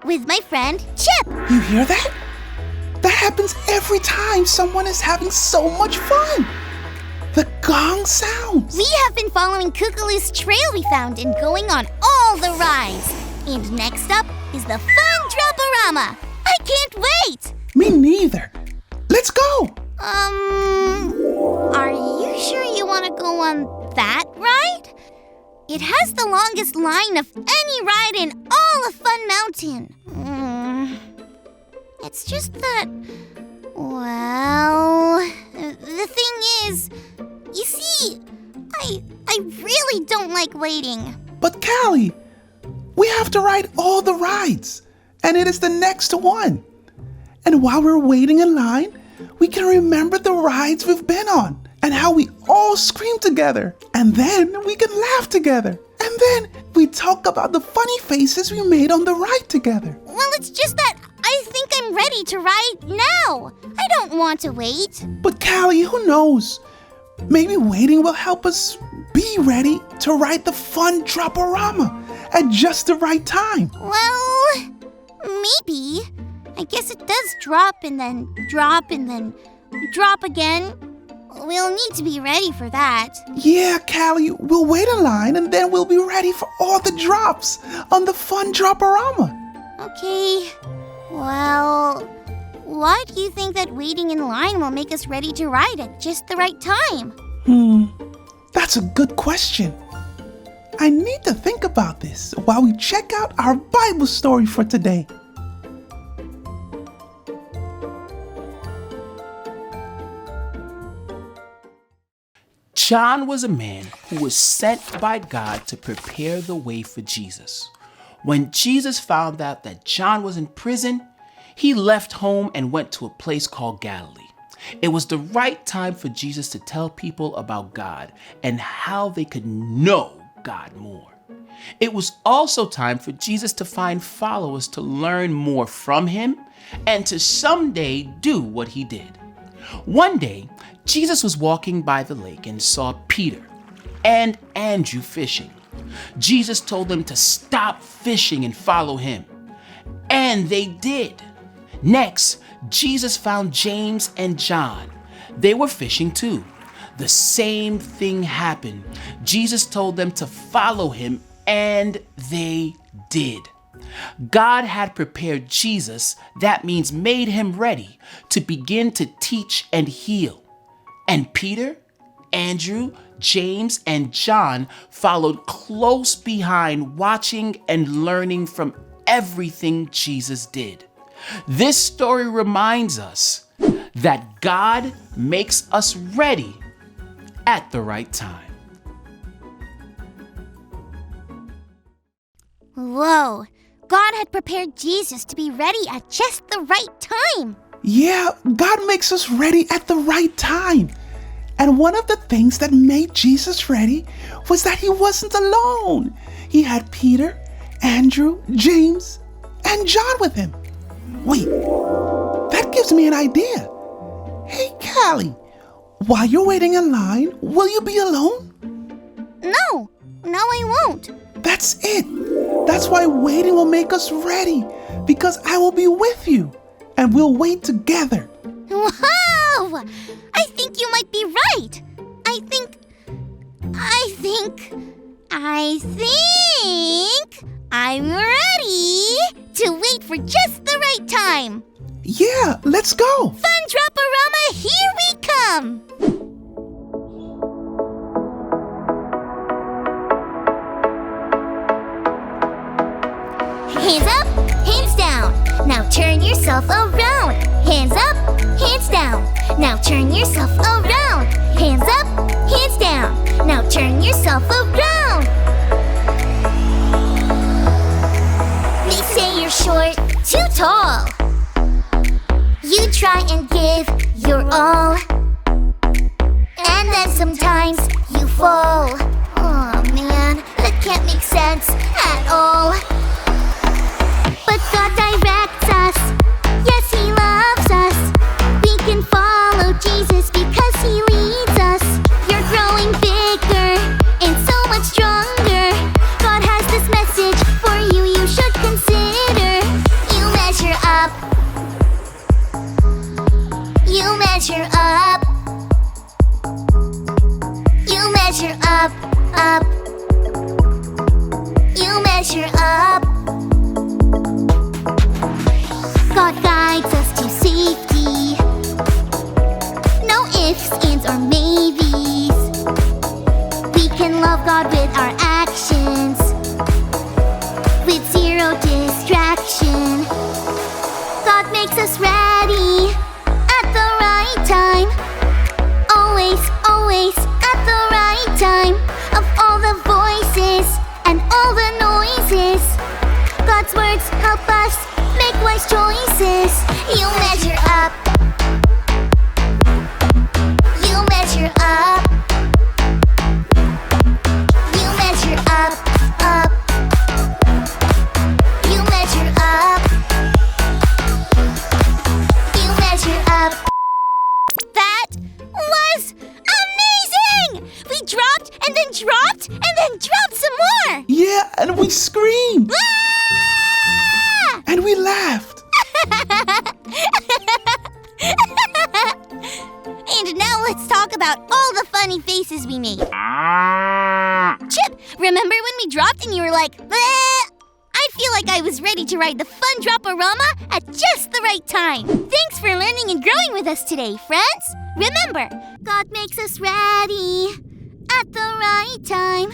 with my friend Chip. You hear that? That happens every time someone is having so much fun. The gong sounds. We have been following Kookaloo's trail we found and going on all the rides. And next up is the Fun Drop-O-Rama. I can't wait. Me neither. Let's go. Are you sure you want to go on that ride? It has the longest line of any ride in all of Fun Mountain. It's just that, well, the thing is, you see, I really don't like waiting. But Callie, we have to ride all the rides, and it is the next one. And while we're waiting in line, we can remember the rides we've been on and how we all scream together. And then we can laugh together. And then we talk about the funny faces we made on the ride together. Well, it's just that I think I'm ready to ride now. I don't want to wait. But Callie, who knows? Maybe waiting will help us be ready to ride the Fun Drop-O-Rama at just the right time. Well, maybe. I guess it does drop and then drop and then drop again. We'll need to be ready for that. Yeah, Callie, we'll wait in line and then we'll be ready for all the drops on the Fun Drop-O-Rama. Okay. Well, why do you think that waiting in line will make us ready to ride at just the right time? That's a good question. I need to think about this while we check out our Bible story for today. John was a man who was sent by God to prepare the way for Jesus. When Jesus found out that John was in prison, he left home and went to a place called Galilee. It was the right time for Jesus to tell people about God and how they could know God more. It was also time for Jesus to find followers to learn more from him and to someday do what he did. One day, Jesus was walking by the lake and saw Peter and Andrew fishing. Jesus told them to stop fishing and follow him. And they did. Next, Jesus found James and John. They were fishing too. The same thing happened. Jesus told them to follow him, and they did. God had prepared Jesus, that means made him ready, to begin to teach and heal. And Peter, Andrew, James, and John followed close behind, watching and learning from everything Jesus did. This story reminds us that God makes us ready at the right time. Whoa, God had prepared Jesus to be ready at just the right time. Yeah, God makes us ready at the right time. And one of the things that made Jesus ready was that he wasn't alone. He had Peter, Andrew, James, and John with him. Wait, that gives me an idea. Hey, Callie, while you're waiting in line, will you be alone? No, I won't. That's it. That's why waiting will make us ready, because I will be with you, and we'll wait together. Wow! I think you might be right. I think I'm ready to wait for just the right time. Yeah, let's go. Fun Drop-O-Rama, here we come. Hands up, hands down. Now turn yourself around. Hands up, hands down. Now turn yourself around. Hands up, hands down. Now turn yourself around. They say you're short, too tall. You try and give your all, and then sometimes you fall. Oh man, that can't make sense at all. But God directs us. Yes, he loves us. We can follow Jesus because he leads us. You're growing bigger and so much stronger. God has this message for you, you should consider. God's words help us make wise choices. You measure up. You measure up. You measure up, up. You measure up. You measure up. That was amazing! We dropped and then dropped and then dropped some more! Yeah, and we screamed. Ah! And we laughed. And now let's talk about all the funny faces we made. Chip, remember when we dropped and you were like, bleh? I feel like I was ready to ride the fun drop-a-rama at just the right time. Thanks for learning and growing with us today, friends. Remember, God makes us ready at the right time.